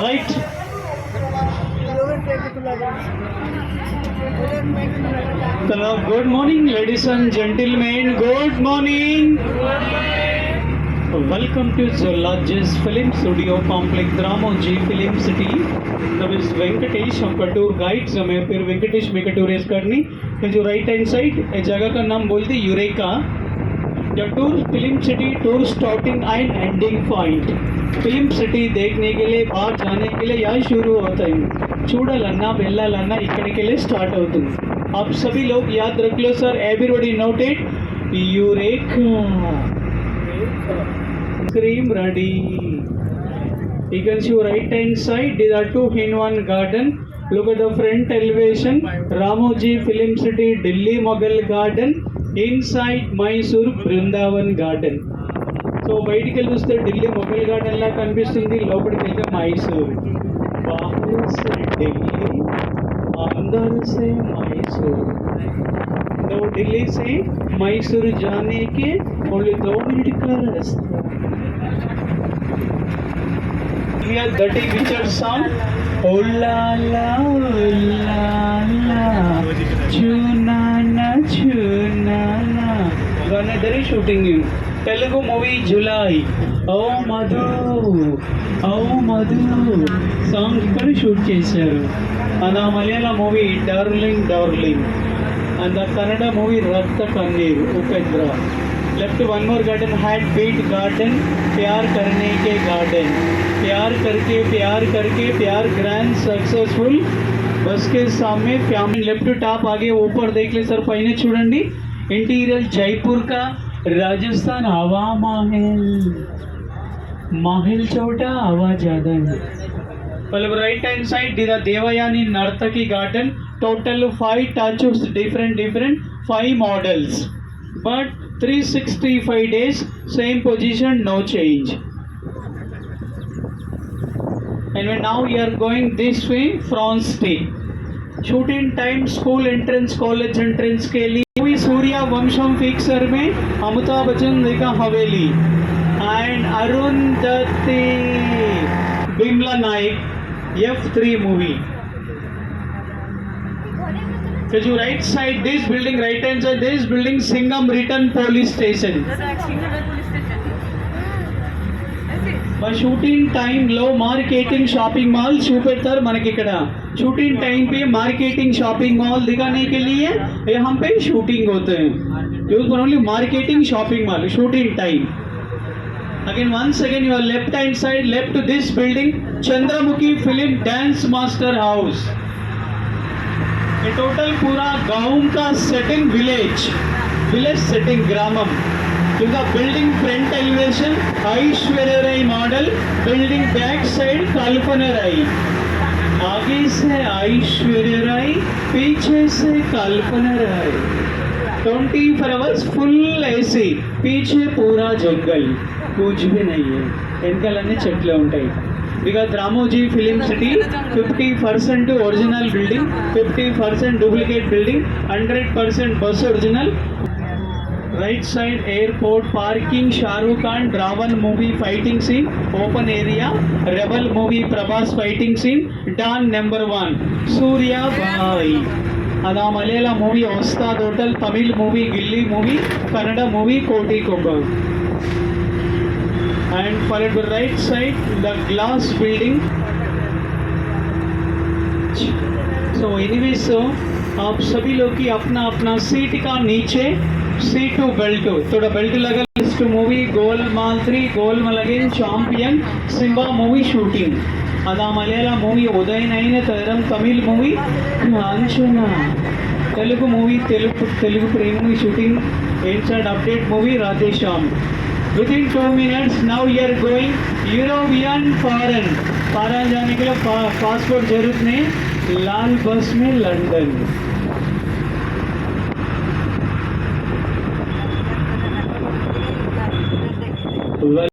Right. Hello, good morning, ladies and gentlemen. Good morning. Welcome to Zoologist Film Studio Complex, Ramoji Film City. Now is Venkatesh, आपका tour guide मैं फिर वेंकटेश मेरे टूरेस करनी है जो right hand side ए जगह का नाम बोलते eureka the tour film city tour starting and ending point film city देखने के लिए बाहर जाने के लिए यहाँ शुरू होता है చూడాలన్నా వెళ్ళాలన్నా ఇక్కడికి వెళ్ళి స్టార్ట్ అవుతుంది आप सभी लोग याद रख लो sir everybody noted Eureka cream ready. You can see right hand side there are two in one garden. Look at the front elevation Ramoji Film City Delhi Mughal Garden inside Mysore Brindavan Garden. So బయటికి వెళ్ళి చూస్తే Delhi Mughal garden లా కనిపిస్తుంది లోపలికి వెళ్తే మైసూర్ బాహర్ से दिल्ली अंदर से मैसूर तो दिल्ली से मैसूर जाने के ओनली 2 मिनट का रास्ता here dirty picture song oh la la chunana chunana गाना इधर ही शूटिंग है तेलुगु मूवी जुलाई ओ मधु సాంగ్ ఇక్కడ షూట్ చేశారు అండ్ ఆ Malayalam movie Darling and the Kannada movie Raktha Kanneeru Upendra left one more garden had beat garden प्यार करने के गार्डन प्यार करके प्यार ग्रैंड सक्सेसफुल बस के सामने फैमिली लेफ्ट टॉप आगे ऊपर देख ले सर पहले చూడండి इंटीरियर जयपुर का राजस्थान हवा महल छोटा हवा ज़्यादा है मतलब राइट हैंड साइड देवयानी नर्तकी garden total 5 touches different 5 models but 365 days same position no change and now we are going this way France State shooting time school entrance college entrance के लिए मूवी सूर्या वंशम फिक्सर में अमिताभ बच्चन देखा हवेली and Arundhati Bimla Nayak F3 movie so you right side this building right hand side this building Singham Return Police Station by shooting time low marketing shopping mall చూపెడతారు మనకి ఇక్కడ shooting time पे marketing shopping mall दिखाने के लिए यहाँ पे shooting होते हैं use for only marketing shopping mall shooting time again once again your left hand side left to this building Chandramukhi Film Dance Master House ये टोटल पूरा गांव का सेटिंग विलेज सेटिंग ग्रामम क्योंकि बिल्डिंग फ्रंट एलिवेशन ऐश्वर्य राय model building back side कल्पना राय आगे से ऐश्वर्य राय पीछे से कल्पना राय 24 hours full AC पीछे पूरा जंगल कुछ भी नहीं है వెనకాలన్నీ చెట్లే ఉంటాయి because Ramoji Film City 50% original building 50% duplicate building 100% bus original right side airport parking Shahrukh Khan Dravan movie fighting scene open area Rebel movie Prabhas fighting scene Don number 1 Surya Bhai ada Malayalam movie Ostad Hotel Tamil movie Gilli movie Kannada movie Koti Kobba and followed by right side the glass building so anyway so आप सभी लोग की अपना अपना seat का नीचे seat to belt थोड़ा belt लगा list movie Golmaal 3 Golmaal again Champion Simmba movie shooting अदा Malayalam movie Udayananu Tharam Tamil movie अंचना Telugu movie Telugu Prem movie shooting inside update movie Radhe Shyam within 2 minutes now you are going European foreign जाने के लिए पासपोर्ट जरूरत नहीं लाल बस में लंदन